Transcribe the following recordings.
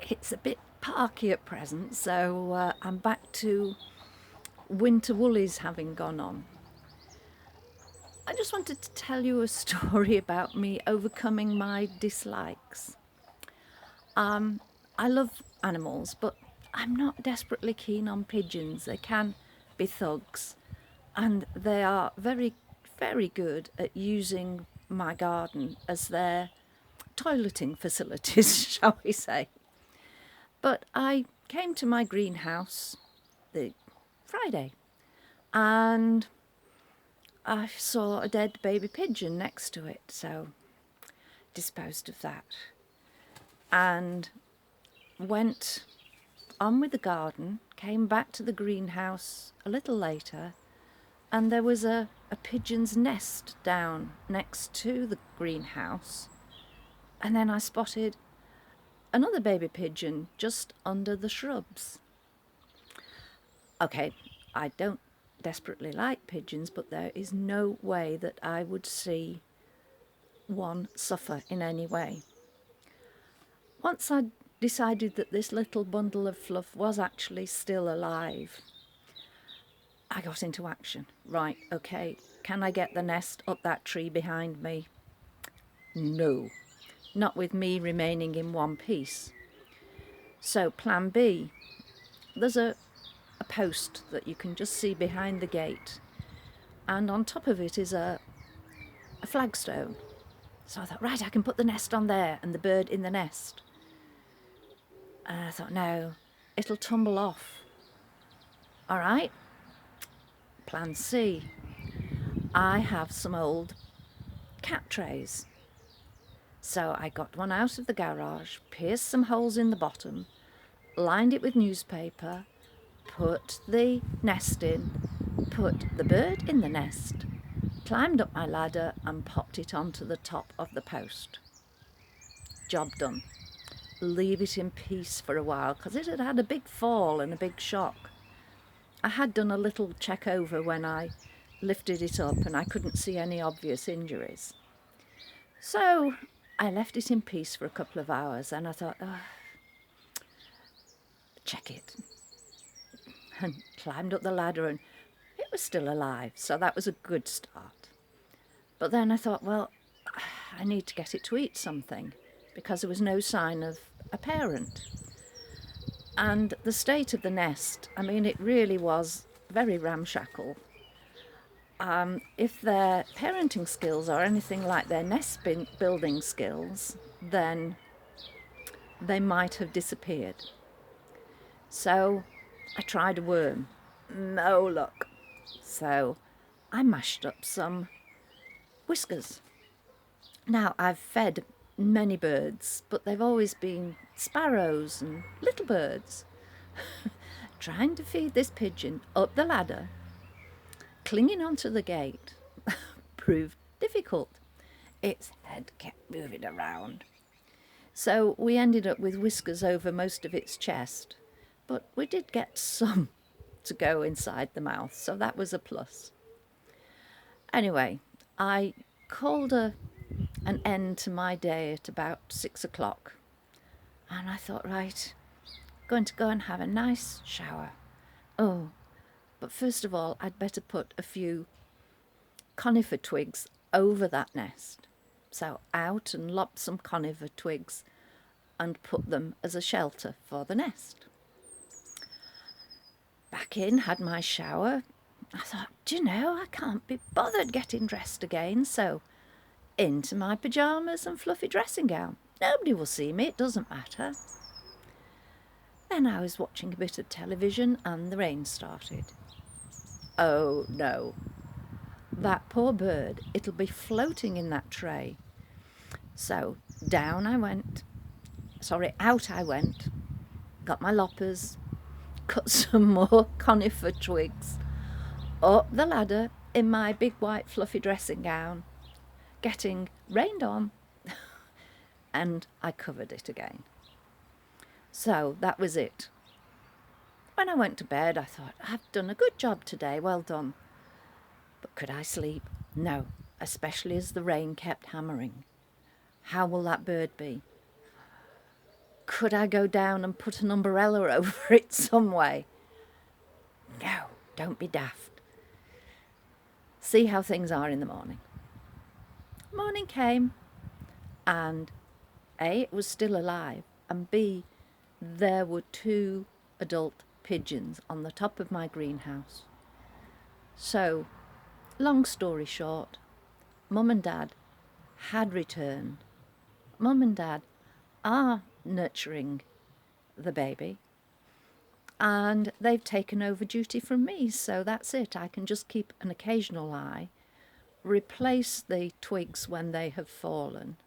It's a bit parky at present, so I'm back to winter woolies having gone on. I just wanted to tell you a story about me overcoming my dislikes. I love animals, but I'm not desperately keen on pigeons. They can be thugs, and they are very, very good at using my garden as their toileting facilities, shall we say. But I came to my greenhouse the Friday and I saw a dead baby pigeon next to it, so disposed of that and went on with the garden, came back to the greenhouse a little later, and there was a pigeon's nest down next to the greenhouse. And then I spotted another baby pigeon just under the shrubs. Okay, I don't desperately like pigeons, but there is no way that I would see one suffer in any way. Once I decided that this little bundle of fluff was actually still alive, I got into action. Right, okay, can I get the nest up that tree behind me? No, not with me remaining in one piece. So plan B, there's a post that you can just see behind the gate, and on top of it is a flagstone. So I thought, right, I can put the nest on there and the bird in the nest. And I thought, no, it'll tumble off. All right, plan C. I have some old cat trays. So I got one out of the garage, pierced some holes in the bottom, lined it with newspaper, put the nest in, put the bird in the nest, climbed up my ladder and popped it onto the top of the post. Job done. Leave it in peace for a while because it had had a big fall and a big shock. I had done a little check over when I lifted it up and I couldn't see any obvious injuries. So I left it in peace for a couple of hours and I thought, check it. And climbed up the ladder and it was still alive, so that was a good start. But then I thought, well, I need to get it to eat something because there was no sign of a parent. And the state of the nest, I mean, it really was very ramshackle. If their parenting skills are anything like their nest building skills, then they might have disappeared. So I tried a worm. No luck. So I mashed up some whiskers. Now, I've fed many birds, but they've always been sparrows and little birds. Trying to feed this pigeon up the ladder, clinging onto the gate, proved difficult. Its head kept moving around. So we ended up with whiskers over most of its chest, but we did get some to go inside the mouth, so that was a plus. Anyway, I called an end to my day at about 6 o'clock. And I thought, right, going to go and have a nice shower. Oh, but first of all, I'd better put a few conifer twigs over that nest. So out and lopped some conifer twigs and put them as a shelter for the nest. Back in, had my shower. I thought, do you know, I can't be bothered getting dressed again, so into my pyjamas and fluffy dressing gown. Nobody will see me, it doesn't matter. Then I was watching a bit of television and the rain started. Oh no, that poor bird, it'll be floating in that tray. So out I went, got my loppers, cut some more conifer twigs, up the ladder in my big white fluffy dressing gown, getting rained on, and I covered it again. So that was it. When I went to bed, I thought, I've done a good job today, well done. But could I sleep? No, especially as the rain kept hammering. How will that bird be? Could I go down and put an umbrella over it some way? No, don't be daft. See how things are in the morning. Morning came, and A, it was still alive, and B, there were 2 adult pigeons on the top of my greenhouse. So, long story short, Mum and Dad had returned. Mum and Dad are nurturing the baby, and they've taken over duty from me, so that's it. I can just keep an occasional eye, replace the twigs when they have fallen,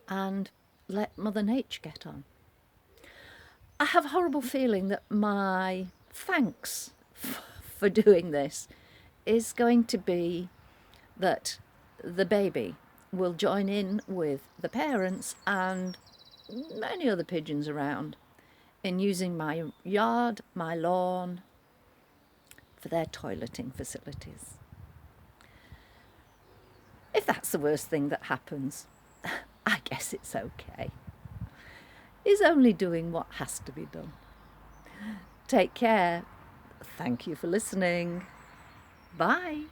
and let Mother Nature get on. I have a horrible feeling that my thanks for doing this is going to be that the baby will join in with the parents and many other pigeons around in using my yard, my lawn, for their toileting facilities. If that's the worst thing that happens, I guess it's okay. He's only doing what has to be done. Take care. Thank you for listening. Bye.